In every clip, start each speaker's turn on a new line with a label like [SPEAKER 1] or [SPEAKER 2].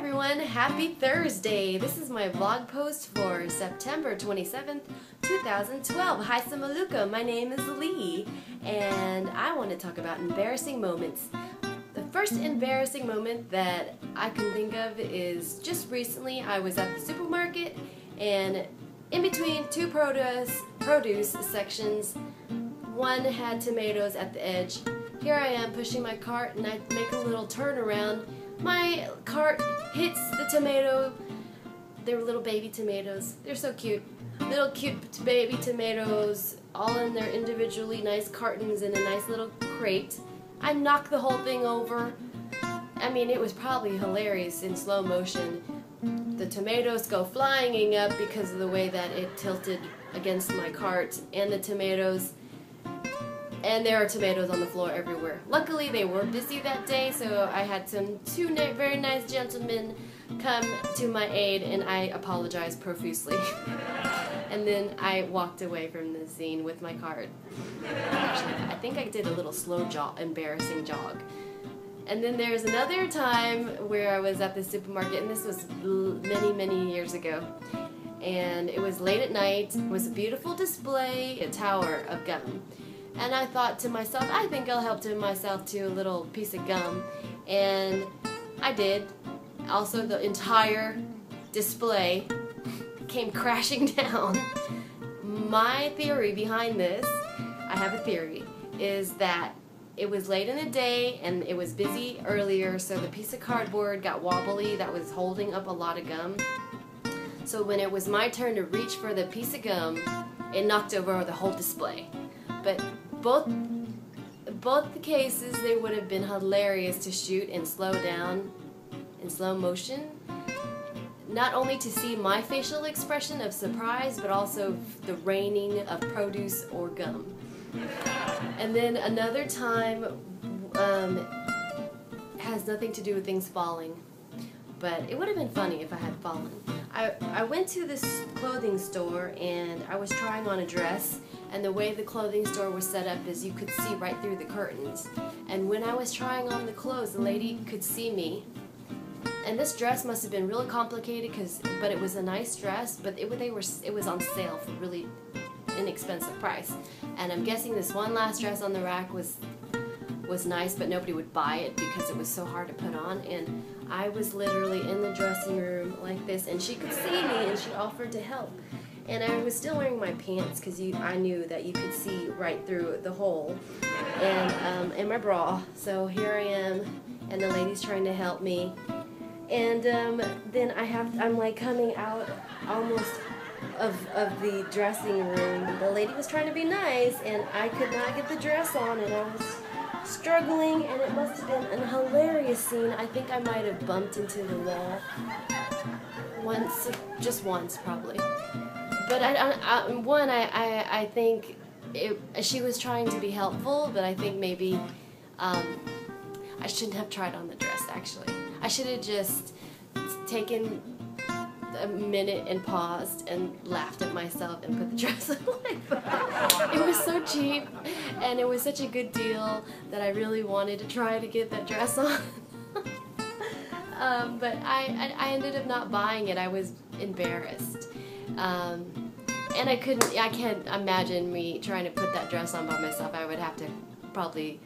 [SPEAKER 1] everyone, happy Thursday! This is my vlog post for September 27th, 2012. Hi Samaluka, my name is Lee, and I want to talk about embarrassing moments. The first embarrassing moment that I can think of is just recently I was at the supermarket, and in between two produce sections, one had tomatoes at the edge. Here I am pushing my cart, and I make a little turnaround. My cart hits the tomato. They're little baby tomatoes. They're so cute. Little cute baby tomatoes, all in their individually nice cartons in a nice little crate. I knocked the whole thing over. I mean, it was probably hilarious in slow motion. The tomatoes go flying up because of the way that it tilted against my cart, and the tomatoes. And there are tomatoes on the floor everywhere. Luckily, they were busy that day, so I had two very nice gentlemen come to my aid, and I apologized profusely. And then I walked away from the scene with my cart. Actually, I think I did a little slow embarrassing jog. And then there's another time where I was at the supermarket, and this was many years ago. And it was late at night. It was a beautiful display, a tower of gum. And I thought to myself, I think I'll help myself to a little piece of gum. And I did. Also, the entire display came crashing down. My theory behind this, I have a theory, is that it was late in the day and it was busy earlier, so the piece of cardboard got wobbly that was holding up a lot of gum. So when it was my turn to reach for the piece of gum, it knocked over the whole display. But both the cases, they would have been hilarious to shoot and slow down in slow motion. Not only to see my facial expression of surprise, but also the raining of produce or gum. And then another time has nothing to do with things falling, but it would have been funny if I had fallen. I went to this clothing store and I was trying on a dress, and the way the clothing store was set up is you could see right through the curtains. And when I was trying on the clothes, the lady could see me. And this dress must have been really complicated, but it was a nice dress, but it was on sale for really inexpensive price. And I'm guessing this one last dress on the rack was nice, but nobody would buy it because it was so hard to put on. And I was literally in the dressing room like this, and she could see me, and she offered to help. And I was still wearing my pants because I knew that you could see right through the hole, and my bra. So here I am, and the lady's trying to help me. And then I'm like coming out almost of the dressing room. The lady was trying to be nice, and I could not get the dress on, and I was struggling, and it must have been a hilarious scene. I think I might have bumped into the wall once, just once probably. But I think she was trying to be helpful, but I think maybe I shouldn't have tried on the dress, actually. I should have just taken a minute and paused and laughed at myself and put the dress on. It was so cheap, and it was such a good deal that I really wanted to try to get that dress on. But I ended up not buying it. I was embarrassed. And I can't imagine me trying to put that dress on by myself. I would have to probably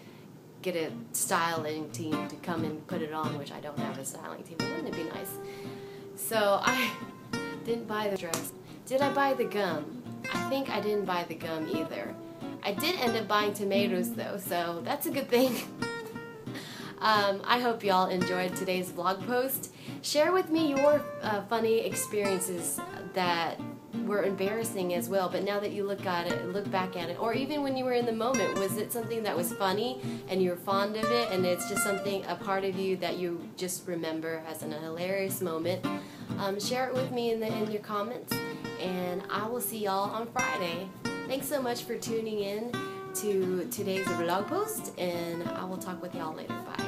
[SPEAKER 1] get a styling team to come and put it on, which I don't have a styling team. Wouldn't it be nice? So I didn't buy the dress. Did I buy the gum? I think I didn't buy the gum either. I did end up buying tomatoes though, so that's a good thing. I hope y'all enjoyed today's vlog post. Share with me your funny experiences that were embarrassing as well, but now that you look back at it, or even when you were in the moment, was it something that was funny and you're fond of it, and it's just a part of you that you just remember as a hilarious moment? Share it with me in your comments, and I will see y'all on Friday. Thanks so much for tuning in to today's vlog post, and I will talk with y'all later. Bye.